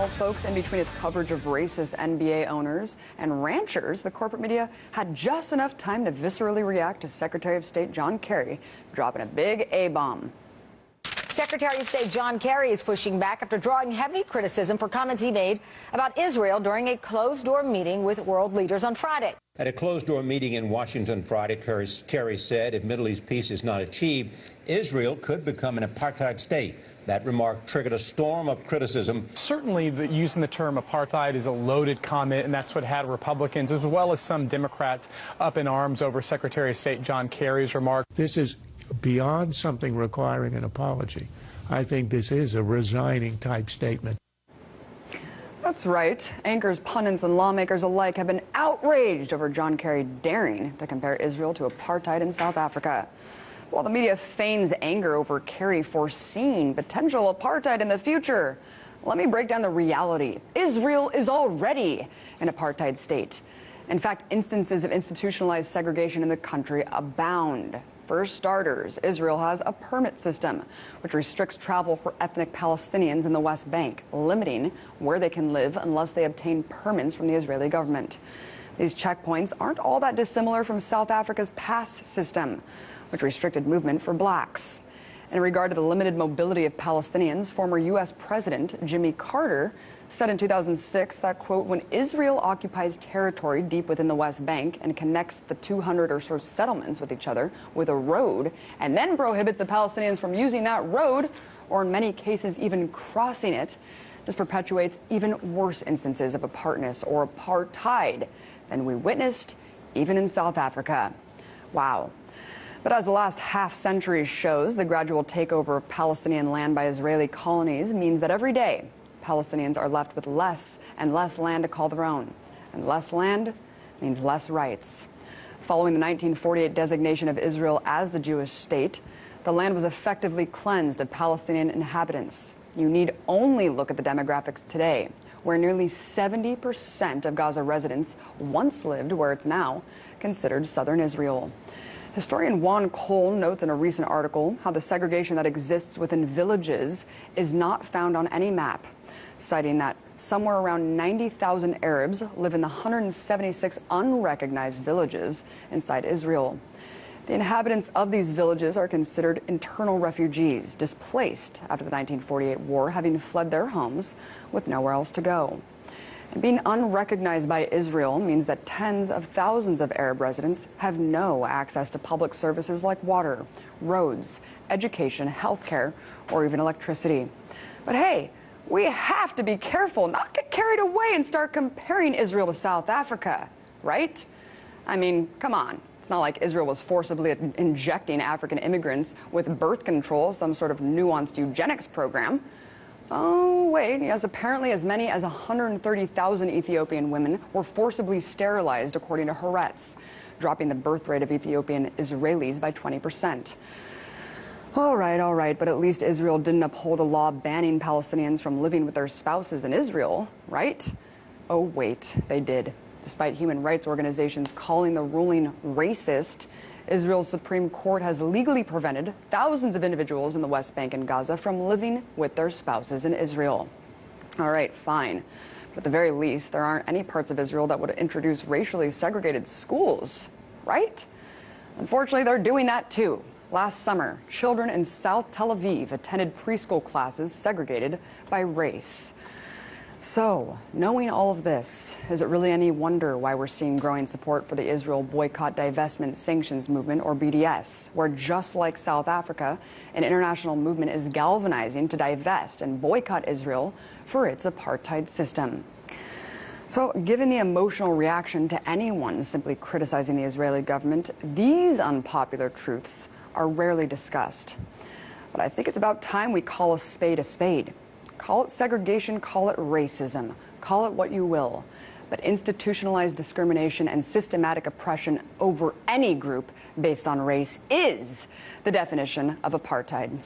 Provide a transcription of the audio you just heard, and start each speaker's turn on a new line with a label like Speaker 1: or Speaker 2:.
Speaker 1: Well, folks, in between its coverage of racist NBA owners and ranchers, the corporate media had just enough time to viscerally react to Secretary of State John Kerry dropping a big A-bomb.
Speaker 2: Secretary of State John Kerry is pushing back after drawing heavy criticism for comments he made about Israel during a closed-door meeting with world leaders on Friday.
Speaker 3: At a closed-door meeting in Washington Friday, Kerry said if Middle East peace is not achieved, Israel could become an apartheid state. That remark triggered a storm of criticism.
Speaker 4: Certainly, using the term apartheid is a loaded comment, and that's what had Republicans, as well as some Democrats, up in arms over Secretary of State John Kerry's remark.
Speaker 5: This is beyond something requiring an apology. I think this is a resigning type statement.
Speaker 1: That's right. Anchors, pundits, and lawmakers alike have been outraged over John Kerry daring to compare Israel to apartheid in South Africa. While the media feigns anger over Kerry foreseeing potential apartheid in the future, let me break down the reality. Israel is already an apartheid state. In fact, instances of institutionalized segregation in the country abound. For starters, Israel has a permit system, which restricts travel for ethnic Palestinians in the West Bank, limiting where they can live unless they obtain permits from the Israeli government. These checkpoints aren't all that dissimilar from South Africa's pass system, which restricted movement for blacks. In regard to the limited mobility of Palestinians, former U.S. President Jimmy Carter said in 2006 that, quote, when Israel occupies territory deep within the West Bank and connects the 200 or so settlements with each other with a road and then prohibits the Palestinians from using that road, or in many cases even crossing it, this perpetuates even worse instances of apartness or apartheid than we witnessed even in South Africa. Wow. But as the last half-century shows, the gradual takeover of Palestinian land by Israeli colonies means that every day Palestinians are left with less and less land to call their own. And less land means less rights. Following the 1948 designation of Israel as the Jewish state, the land was effectively cleansed of Palestinian inhabitants. You need only look at the demographics today, where nearly 70% of Gaza residents once lived where it's now considered southern Israel. Historian Juan Cole notes in a recent article how the segregation that exists within villages is not found on any map, citing that somewhere around 90,000 Arabs live in the 176 unrecognized villages inside Israel. The inhabitants of these villages are considered internal refugees, displaced after the 1948 war, having fled their homes with nowhere else to go. And being unrecognized by Israel means that tens of thousands of Arab residents have no access to public services like water, roads, education, healthcare, or even electricity. But hey, we have to be careful, not get carried away and start comparing Israel to South Africa, right? I mean, come on. It's not like Israel was forcibly injecting African immigrants with birth control, some sort of nuanced eugenics program. Oh, wait, yes, apparently as many as 130,000 Ethiopian women were forcibly sterilized, according to Haaretz, dropping the birth rate of Ethiopian Israelis by 20%. All right, but at least Israel didn't uphold a law banning Palestinians from living with their spouses in Israel, right? Oh, wait, they did. Despite human rights organizations calling the ruling racist, Israel's Supreme Court has legally prevented thousands of individuals in the West Bank and Gaza from living with their spouses in Israel. All right, fine. But at the very least, there aren't any parts of Israel that would introduce racially segregated schools, right? Unfortunately, they're doing that too. Last summer, children in South Tel Aviv attended preschool classes segregated by race. So, knowing all of this, is it really any wonder why we're seeing growing support for the Israel Boycott, Divestment, Sanctions Movement, or BDS, where just like South Africa, an international movement is galvanizing to divest and boycott Israel for its apartheid system? So, given the emotional reaction to anyone simply criticizing the Israeli government, these unpopular truths are rarely discussed. But I think it's about time we call a spade a spade. Call it segregation, call it racism, call it what you will. But institutionalized discrimination and systematic oppression over any group based on race is the definition of apartheid.